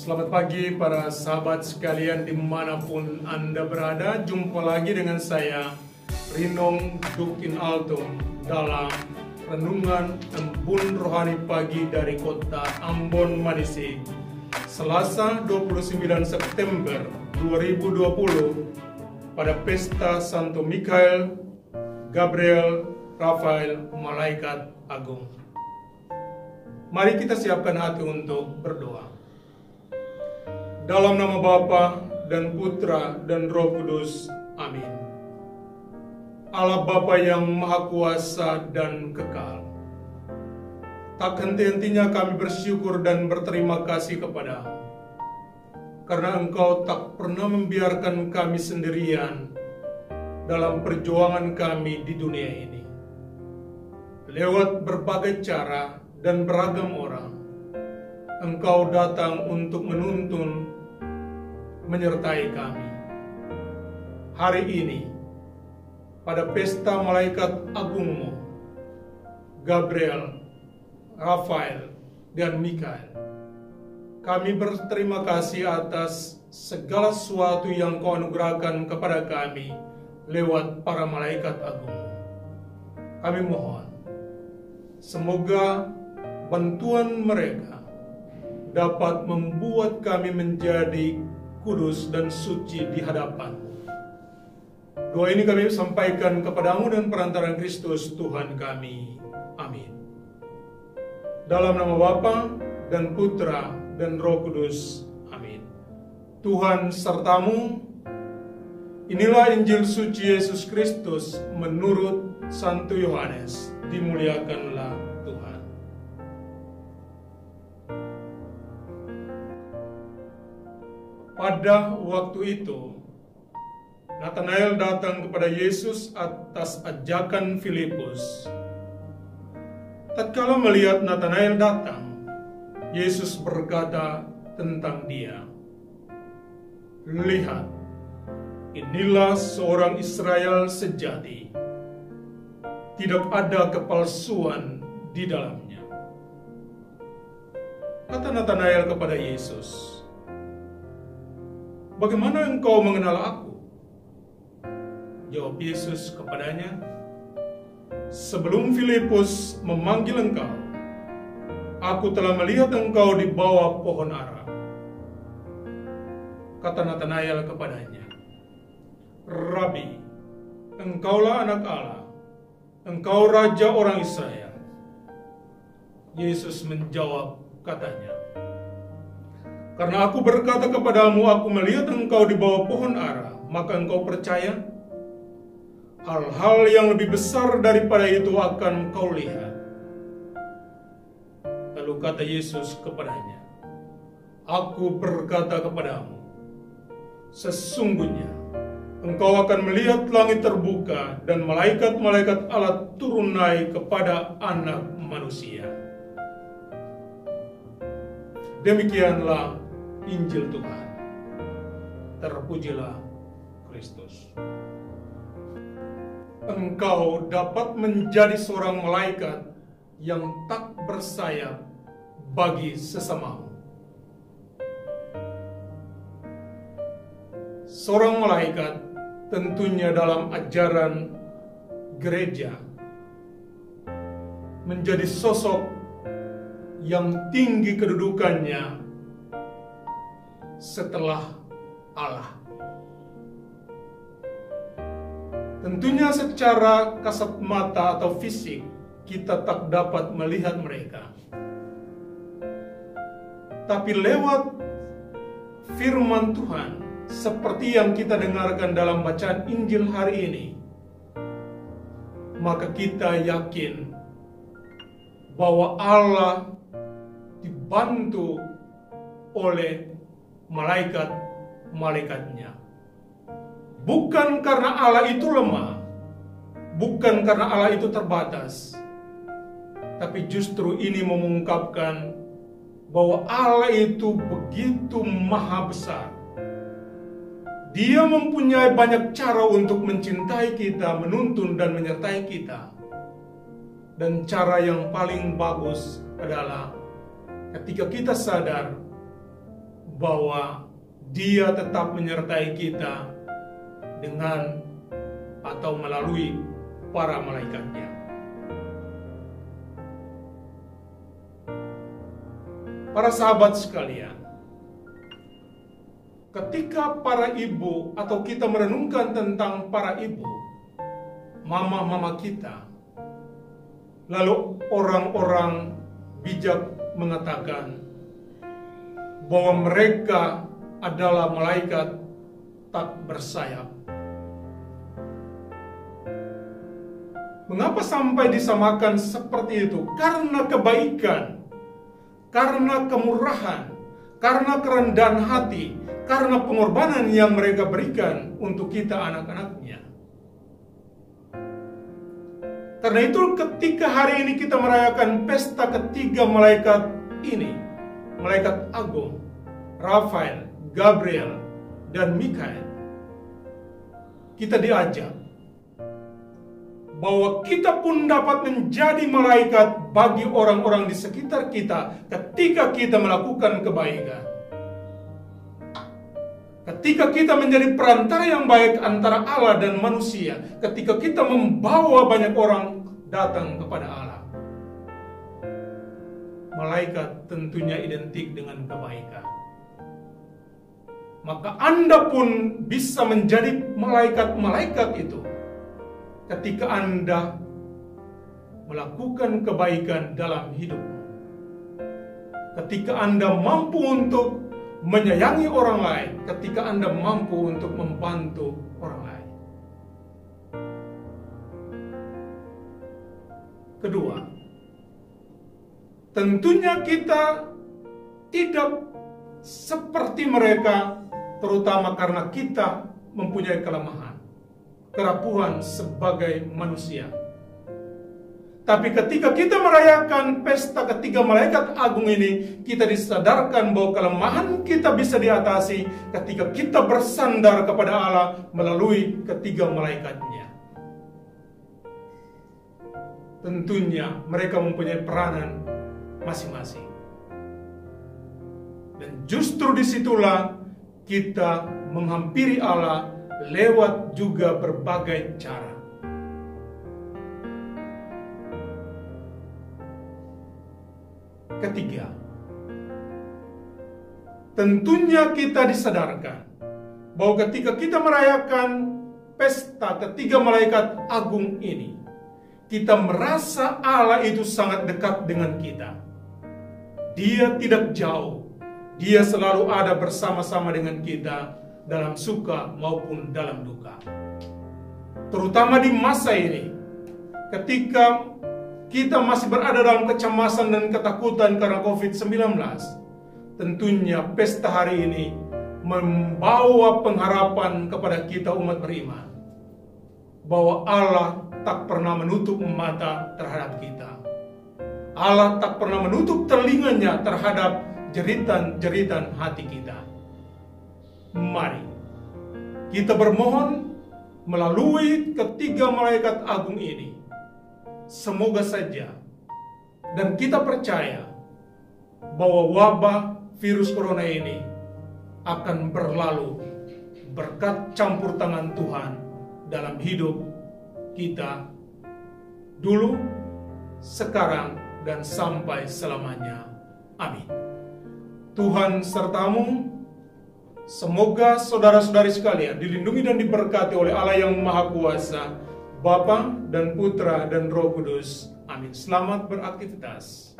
Selamat pagi para sahabat sekalian dimanapun Anda berada. Jumpa lagi dengan saya, Rinong Dukin Alto, dalam Renungan Embun Rohani Pagi dari Kota Ambon Manisi, Selasa 29 September 2020, pada Pesta Santo Mikael, Gabriel, Rafael, Malaikat Agung. Mari kita siapkan hati untuk berdoa. Dalam nama Bapa dan Putra dan Roh Kudus, amin. Allah Bapa yang Maha Kuasa dan Kekal, tak henti-hentinya kami bersyukur dan berterima kasih kepada-Mu, karena Engkau tak pernah membiarkan kami sendirian dalam perjuangan kami di dunia ini. Lewat berbagai cara dan beragam orang, Engkau datang untuk menuntun, menyertai kami. Hari ini, pada pesta malaikat agungmu, Gabriel, Rafael, dan Mikael, kami berterima kasih atas segala sesuatu yang Kau anugerahkan kepada kami lewat para malaikat agung. Kami mohon, semoga bantuan mereka dapat membuat kami menjadi kudus dan suci di hadapan-Mu. Doa ini kami sampaikan kepadamu dan perantaraan Kristus Tuhan kami. Amin. Dalam nama Bapa dan Putra dan Roh Kudus. Amin. Tuhan sertamu. Inilah Injil suci Yesus Kristus menurut Santo Yohanes. Dimuliakanlah Tuhan. Pada waktu itu, Nathanael datang kepada Yesus atas ajakan Filipus. Tatkala melihat Nathanael datang, Yesus berkata tentang dia, "Lihat, inilah seorang Israel sejati. Tidak ada kepalsuan di dalamnya." Kata Nathanael kepada Yesus, "Bagaimana engkau mengenal aku?" Jawab Yesus kepadanya, "Sebelum Filipus memanggil engkau, aku telah melihat engkau di bawah pohon ara." Kata Nathanael kepadanya, "Rabi, engkaulah anak Allah, engkau raja orang Israel." Yesus menjawab katanya, "Karena aku berkata kepadamu, aku melihat engkau di bawah pohon ara, maka engkau percaya? Hal-hal yang lebih besar daripada itu akan engkau lihat." Lalu kata Yesus kepadanya, "Aku berkata kepadamu, sesungguhnya engkau akan melihat langit terbuka dan malaikat-malaikat Allah turun naik kepada Anak Manusia." Demikianlah Injil Tuhan. Terpujilah Kristus. Engkau dapat menjadi seorang malaikat yang tak bersayap bagi sesamamu. Seorang malaikat tentunya dalam ajaran gereja menjadi sosok yang tinggi kedudukannya setelah Allah. Tentunya secara kasat mata atau fisik kita tak dapat melihat mereka. Tapi lewat firman Tuhan, seperti yang kita dengarkan dalam bacaan Injil hari ini, maka kita yakin bahwa Allah dibantu oleh malaikat-malaikatnya. Bukan karena Allah itu lemah, bukan karena Allah itu terbatas, tapi justru ini mengungkapkan bahwa Allah itu begitu maha besar. Dia mempunyai banyak cara untuk mencintai kita, menuntun dan menyertai kita. Dan cara yang paling bagus adalah ketika kita sadar bahwa Dia tetap menyertai kita dengan atau melalui para malaikatnya. Para sahabat sekalian, ketika para ibu atau kita merenungkan tentang para ibu, mama-mama kita, lalu orang-orang bijak mengatakan bahwa mereka adalah malaikat tak bersayap. Mengapa sampai disamakan seperti itu? Karena kebaikan, karena kemurahan, karena kerendahan hati, karena pengorbanan yang mereka berikan untuk kita anak-anaknya. Karena itu ketika hari ini kita merayakan pesta ketiga malaikat ini, malaikat agung, Rafael, Gabriel, dan Mikael, kita diajak bahwa kita pun dapat menjadi malaikat bagi orang-orang di sekitar kita ketika kita melakukan kebaikan. Ketika kita menjadi perantara yang baik antara Allah dan manusia, ketika kita membawa banyak orang datang kepada Allah. Malaikat tentunya identik dengan kebaikan. Maka Anda pun bisa menjadi malaikat-malaikat itu ketika Anda melakukan kebaikan dalam hidupmu. Ketika Anda mampu untuk menyayangi orang lain, ketika Anda mampu untuk membantu orang lain. Kedua, tentunya kita tidak seperti mereka, terutama karena kita mempunyai kelemahan, kerapuhan sebagai manusia. Tapi ketika kita merayakan pesta ketiga malaikat agung ini, kita disadarkan bahwa kelemahan kita bisa diatasi ketika kita bersandar kepada Allah melalui ketiga malaikatnya. Tentunya mereka mempunyai peranan masing-masing. Dan justru disitulah kita menghampiri Allah lewat juga berbagai cara. Ketiga, tentunya kita disadarkan bahwa ketika kita merayakan pesta ketiga malaikat agung ini, kita merasa Allah itu sangat dekat dengan kita. Dia tidak jauh. Dia selalu ada bersama-sama dengan kita dalam suka maupun dalam duka. Terutama di masa ini, ketika kita masih berada dalam kecemasan dan ketakutan karena COVID-19, tentunya pesta hari ini membawa pengharapan kepada kita umat beriman bahwa Allah tak pernah menutup mata terhadap kita. Allah tak pernah menutup telinganya terhadap jeritan-jeritan hati kita. Mari kita bermohon melalui ketiga malaikat agung ini. Semoga saja dan kita percaya bahwa wabah virus corona ini akan berlalu berkat campur tangan Tuhan dalam hidup kita dulu, sekarang, dan sampai selamanya. Amin. Tuhan sertamu. Semoga saudara-saudari sekalian dilindungi dan diberkati oleh Allah yang Maha Kuasa, Bapa dan Putra dan Roh Kudus. Amin. Selamat beraktivitas.